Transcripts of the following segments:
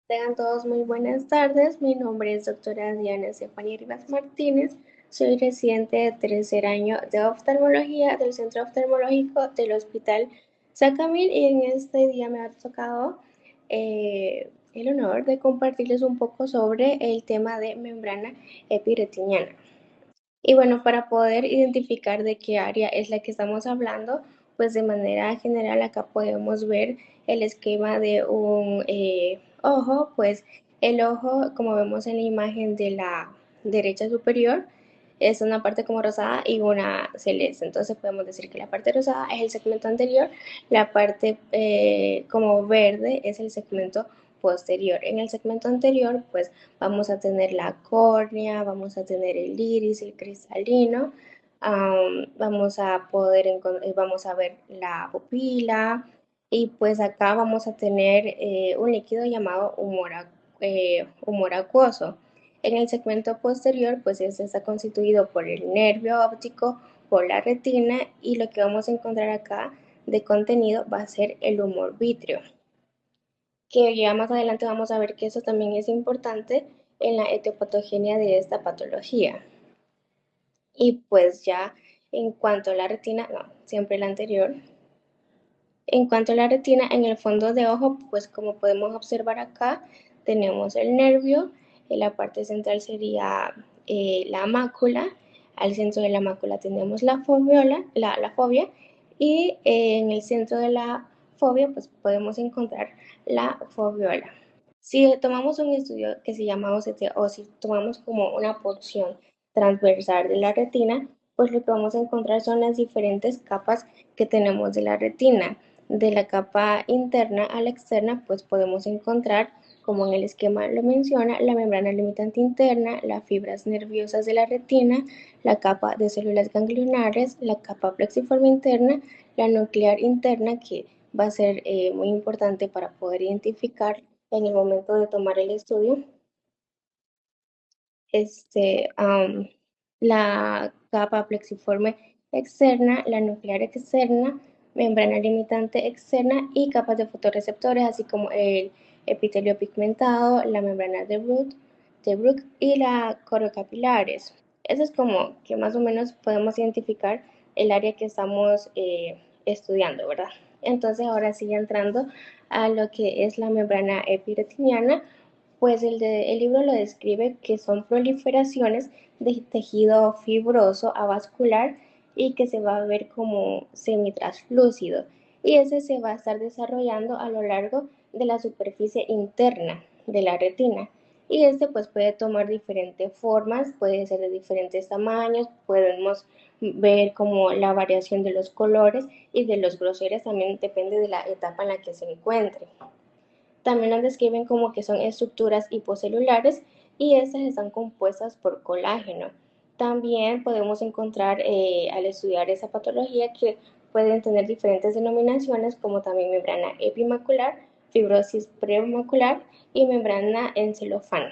Tengan todos muy buenas tardes. Mi nombre es doctora Diana Estefanía Rivas Martínez. Soy residente de tercer año de oftalmología del Centro Oftalmológico del Hospital San Camil y en este día me ha tocado el honor de compartirles un poco sobre el tema de membrana epiretiniana. Y bueno, para poder identificar de qué área es la que estamos hablando, pues de manera general acá podemos ver el esquema de un ojo, pues el ojo, como vemos en la imagen de la derecha superior, es una parte como rosada y una celeste. Entonces podemos decir que la parte rosada es el segmento anterior, la parte como verde es el segmento posterior. En el segmento anterior, pues vamos a tener la córnea, vamos a tener el iris, el cristalino, vamos a ver la pupila y pues acá vamos a tener un líquido llamado humor acuoso. En el segmento posterior, pues este está constituido por el nervio óptico, por la retina y lo que vamos a encontrar acá de contenido va a ser el humor vítreo, que ya más adelante vamos a ver que eso también es importante en la etiopatogenia de esta patología. Y pues ya en cuanto a la retina, no, siempre la anterior. En cuanto a la retina, en el fondo de ojo, pues como podemos observar acá, tenemos el nervio, en la parte central sería la mácula, al centro de la mácula tenemos la fobia, y en el centro de la fobia, pues podemos encontrar la foviola. Si tomamos un estudio que se llama OCT o si tomamos como una porción transversal de la retina, pues lo que vamos a encontrar son las diferentes capas que tenemos de la retina. De la capa interna a la externa, pues podemos encontrar, como en el esquema lo menciona, la membrana limitante interna, las fibras nerviosas de la retina, la capa de células ganglionares, la capa plexiforme interna, la nuclear interna, que va a ser muy importante para poder identificar en el momento de tomar el estudio, este, la capa plexiforme externa, la nuclear externa, membrana limitante externa y capas de fotorreceptores, así como el epitelio pigmentado, la membrana de Bruch y la corocapilares. Eso es como que más o menos podemos identificar el área que estamos estudiando, ¿verdad? Entonces ahora sigue entrando a lo que es la membrana epiretiniana, pues el libro lo describe que son proliferaciones de tejido fibroso avascular y que se va a ver como semitraslúcido. Y ese se va a estar desarrollando a lo largo de la superficie interna de la retina. Y este pues puede tomar diferentes formas, puede ser de diferentes tamaños, podemos ver como la variación de los colores y de los grosores, también depende de la etapa en la que se encuentre. También las describen como que son estructuras hipocelulares y estas están compuestas por colágeno. También podemos encontrar al estudiar esa patología que pueden tener diferentes denominaciones como también membrana epimacular, fibrosis premacular y membrana encelofana.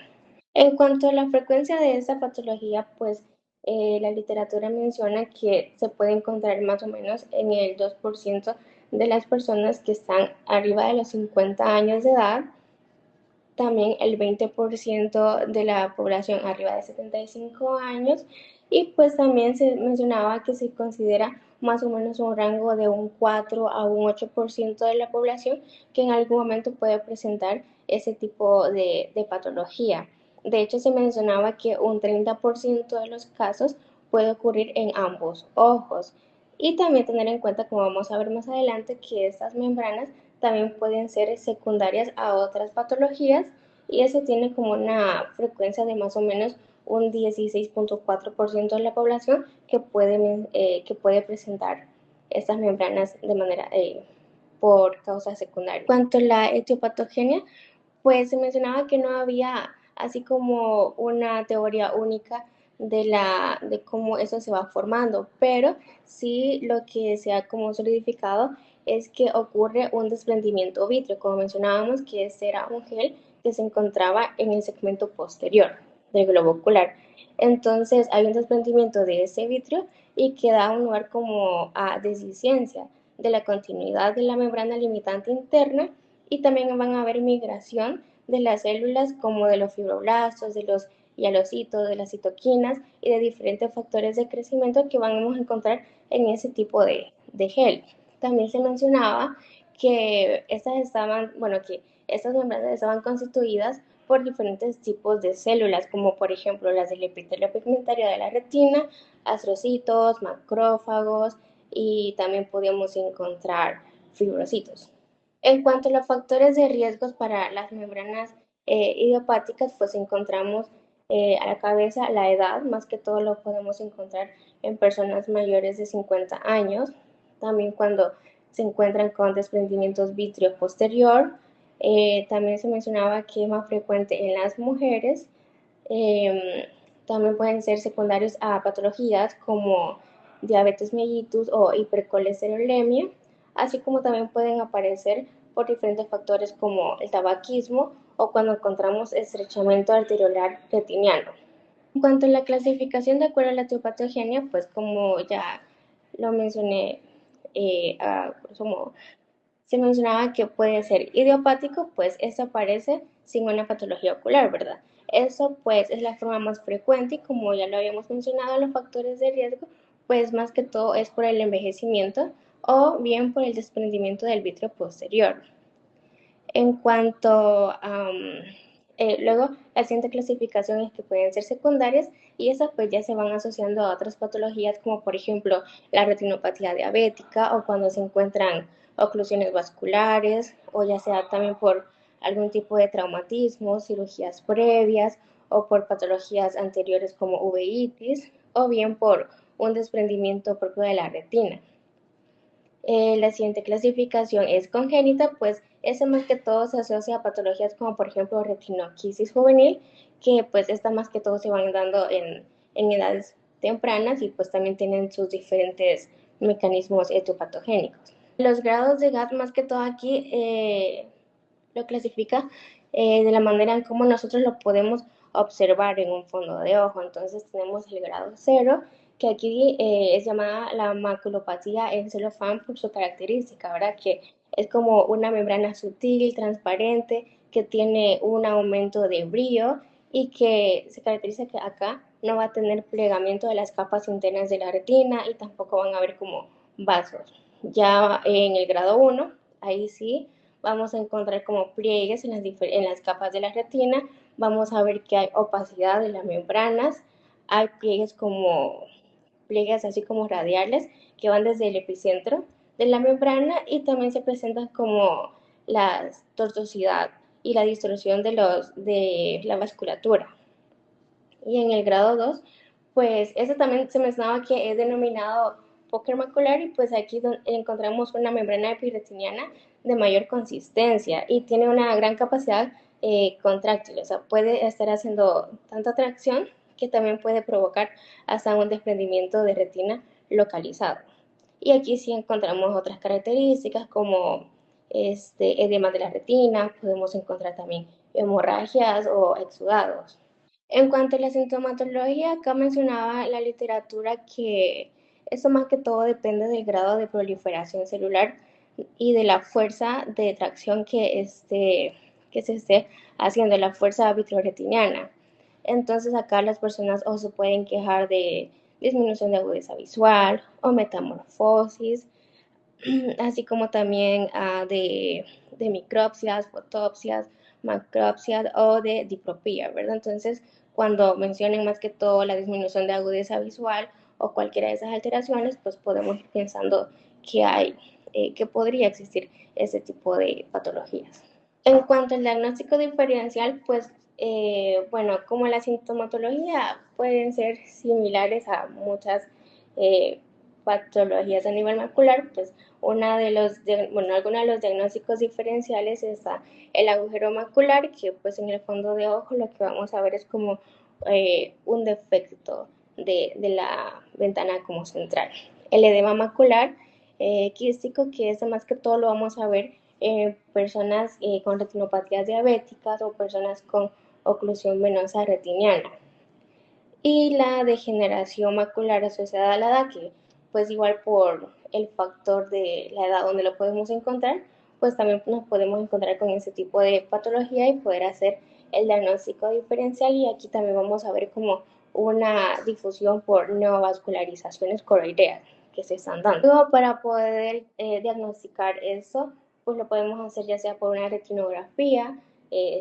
En cuanto a la frecuencia de esta patología, pues la literatura menciona que se puede encontrar más o menos en el 2% de las personas que están arriba de los 50 años de edad, también el 20% de la población arriba de 75 años y pues también se mencionaba que se considera más o menos un rango de un 4 a un 8% de la población que en algún momento puede presentar ese tipo de patología. De hecho, se mencionaba que un 30% de los casos puede ocurrir en ambos ojos. Y también tener en cuenta, como vamos a ver más adelante, que estas membranas también pueden ser secundarias a otras patologías y eso tiene como una frecuencia de más o menos un 16.4% de la población que puede presentar estas membranas de manera por causa secundaria. En cuanto a la etiopatogenia, pues se mencionaba que no había así como una teoría única de cómo eso se va formando, pero sí lo que se ha como solidificado es que ocurre un desprendimiento vítreo, como mencionábamos, que este era un gel que se encontraba en el segmento posterior del globo ocular. Entonces hay un desprendimiento de ese vitrio y que da un lugar como a deficiencia de la continuidad de la membrana limitante interna y también van a haber migración de las células como de los fibroblastos, de los hialocitos, de las citoquinas y de diferentes factores de crecimiento que vamos a encontrar en ese tipo de gel. También se mencionaba que estas membranas estaban constituidas por diferentes tipos de células, como por ejemplo las del epitelio pigmentario de la retina, astrocitos, macrófagos y también podíamos encontrar fibrocitos. En cuanto a los factores de riesgos para las membranas idiopáticas, pues encontramos a la cabeza la edad, más que todo lo podemos encontrar en personas mayores de 50 años, también cuando se encuentran con desprendimientos vítreo posterior, también se mencionaba que es más frecuente en las mujeres, eh, también pueden ser secundarios a patologías como diabetes mellitus o hipercolesterolemia, así como también pueden aparecer por diferentes factores como el tabaquismo o cuando encontramos estrechamiento arteriolar retiniano. En cuanto a la clasificación de acuerdo a la etiopatogenia, pues como ya lo mencioné, como se mencionaba que puede ser idiopático, pues esto aparece sin una patología ocular, ¿verdad? Eso pues es la forma más frecuente y como ya lo habíamos mencionado, los factores de riesgo, pues más que todo es por el envejecimiento o bien por el desprendimiento del vítreo posterior. En cuanto a, luego, la siguiente clasificación es que pueden ser secundarias y esas pues ya se van asociando a otras patologías como por ejemplo la retinopatía diabética o cuando se encuentran oclusiones vasculares o ya sea también por algún tipo de traumatismo, cirugías previas o por patologías anteriores como uveitis o bien por un desprendimiento propio de la retina. La siguiente clasificación es congénita, pues ese más que todo se asocia a patologías como por ejemplo retinoquisis juvenil, que pues esta más que todo se van dando en edades tempranas y pues también tienen sus diferentes mecanismos etiopatogénicos. Los grados de GAT más que todo aquí lo clasifica de la manera en cómo nosotros lo podemos observar en un fondo de ojo. Entonces tenemos el grado 0, que aquí es llamada la maculopatía en celofán por su característica, ¿verdad? Que es como una membrana sutil, transparente, que tiene un aumento de brillo y que se caracteriza que acá no va a tener plegamiento de las capas internas de la retina y tampoco van a haber como vasos. Ya en el grado 1, ahí sí vamos a encontrar como pliegues en las capas de la retina, vamos a ver que hay opacidad de las membranas, hay pliegues así como radiales que van desde el epicentro de la membrana y también se presentan como la tortuosidad y la distorsión de la vasculatura. Y en el grado 2, pues eso también se mencionaba que es denominado póker macular y pues aquí encontramos una membrana epirretiniana de mayor consistencia y tiene una gran capacidad contráctil, o sea, puede estar haciendo tanta tracción que también puede provocar hasta un desprendimiento de retina localizado. Y aquí sí encontramos otras características como edema de la retina, podemos encontrar también hemorragias o exudados. En cuanto a la sintomatología, acá mencionaba la literatura que eso más que todo depende del grado de proliferación celular y de la fuerza de tracción que se esté haciendo, la fuerza vitreoretiniana. Entonces acá las personas o se pueden quejar de disminución de agudeza visual o metamorfosis, así como también de micropsias, fotopsias, macropsias o de dipropía, ¿verdad? Entonces, cuando mencionen más que todo la disminución de agudeza visual o cualquiera de esas alteraciones, pues podemos ir pensando que podría existir ese tipo de patologías. En cuanto al diagnóstico diferencial, pues bueno, como la sintomatología pueden ser similares a muchas eh, patologías a nivel macular, pues algunos de los diagnósticos diferenciales está el agujero macular, que pues en el fondo de ojo lo que vamos a ver es como un defecto de la ventana como central. El edema macular quístico, que es más que todo lo vamos a ver personas con retinopatías diabéticas o personas con oclusión venosa retiniana. Y la degeneración macular asociada a la edad, que pues igual por el factor de la edad donde lo podemos encontrar, pues también nos podemos encontrar con ese tipo de patología y poder hacer el diagnóstico diferencial. Y aquí también vamos a ver como una difusión por neovascularizaciones coroideas que se están dando. Luego, para poder diagnosticar eso, pues lo podemos hacer ya sea por una retinografía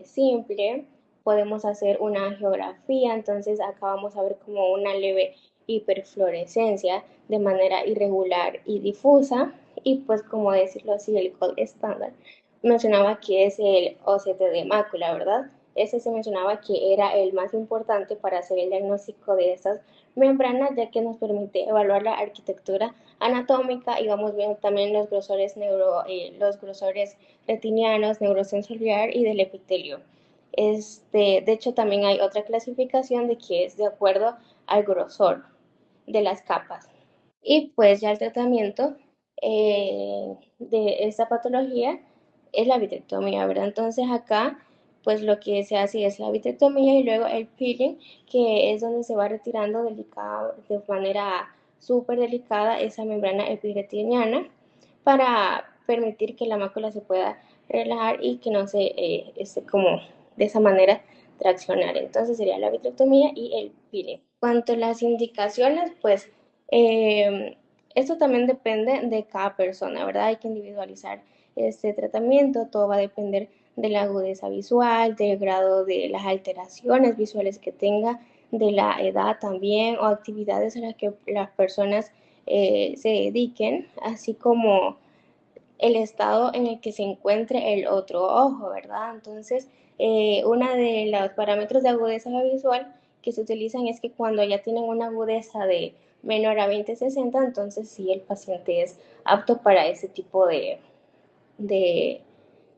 simple, podemos hacer una angiografía, entonces acá vamos a ver como una leve hiperfluorescencia de manera irregular y difusa, y pues como decirlo así, el gold estándar mencionaba que es el OCT de mácula, ¿verdad? Ese se mencionaba que era el más importante para hacer el diagnóstico de estas membranas, ya que nos permite evaluar la arquitectura anatómica y vamos viendo también los grosores retinianos, neurosensorial y del epitelio. De hecho, también hay otra clasificación de que es de acuerdo al grosor de las capas. Y pues ya el tratamiento de esta patología es la vitrectomía, ¿verdad? Entonces acá pues lo que se hace es la vitrectomía y luego el peeling, que es donde se va retirando de manera súper delicada esa membrana epidretiniana para permitir que la mácula se pueda relajar y que no se esté como de esa manera traccionar. Entonces sería la vitrectomía y el peeling. Cuanto a las indicaciones, pues esto también depende de cada persona, ¿verdad? Hay que individualizar este tratamiento, todo va a depender de la agudeza visual, del grado de las alteraciones visuales que tenga, de la edad también o actividades a las que las personas se dediquen, así como el estado en el que se encuentre el otro ojo, ¿verdad? Entonces, uno de los parámetros de agudeza visual que se utilizan es que cuando ya tienen una agudeza de menor a 20/60, entonces sí el paciente es apto para ese tipo de, de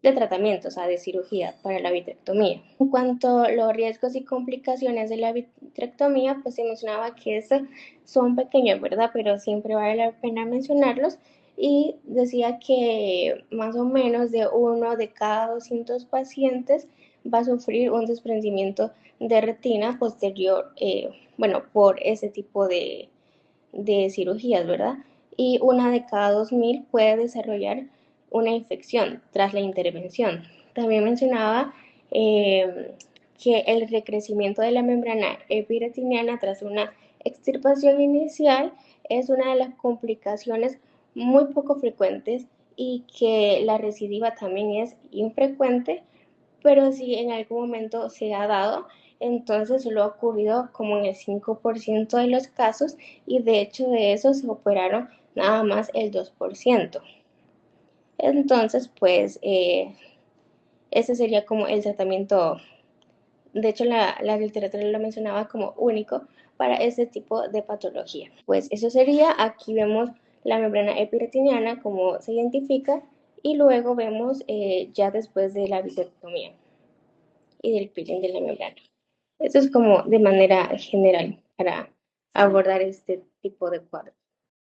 tratamiento, o sea, de cirugía para la vitrectomía. En cuanto a los riesgos y complicaciones de la vitrectomía, pues se mencionaba que estos son pequeños, ¿verdad? Pero siempre vale la pena mencionarlos. Y decía que más o menos de uno de cada 200 pacientes va a sufrir un desprendimiento de retina posterior, bueno, por ese tipo de cirugías, ¿verdad? Y una de cada 2000 puede desarrollar una infección tras la intervención. También mencionaba que el recrecimiento de la membrana epiretiniana tras una extirpación inicial es una de las complicaciones muy poco frecuentes y que la recidiva también es infrecuente, pero si en algún momento se ha dado, entonces solo ha ocurrido como en el 5% de los casos y de hecho de eso se operaron nada más el 2%. Entonces, pues ese sería como el tratamiento, de hecho la literatura lo mencionaba como único para este tipo de patología. Pues eso sería, aquí vemos la membrana epiretiniana, como se identifica, y luego vemos ya después de la bisectomía y del peeling de la membrana. Eso es como de manera general para abordar este tipo de cuadros.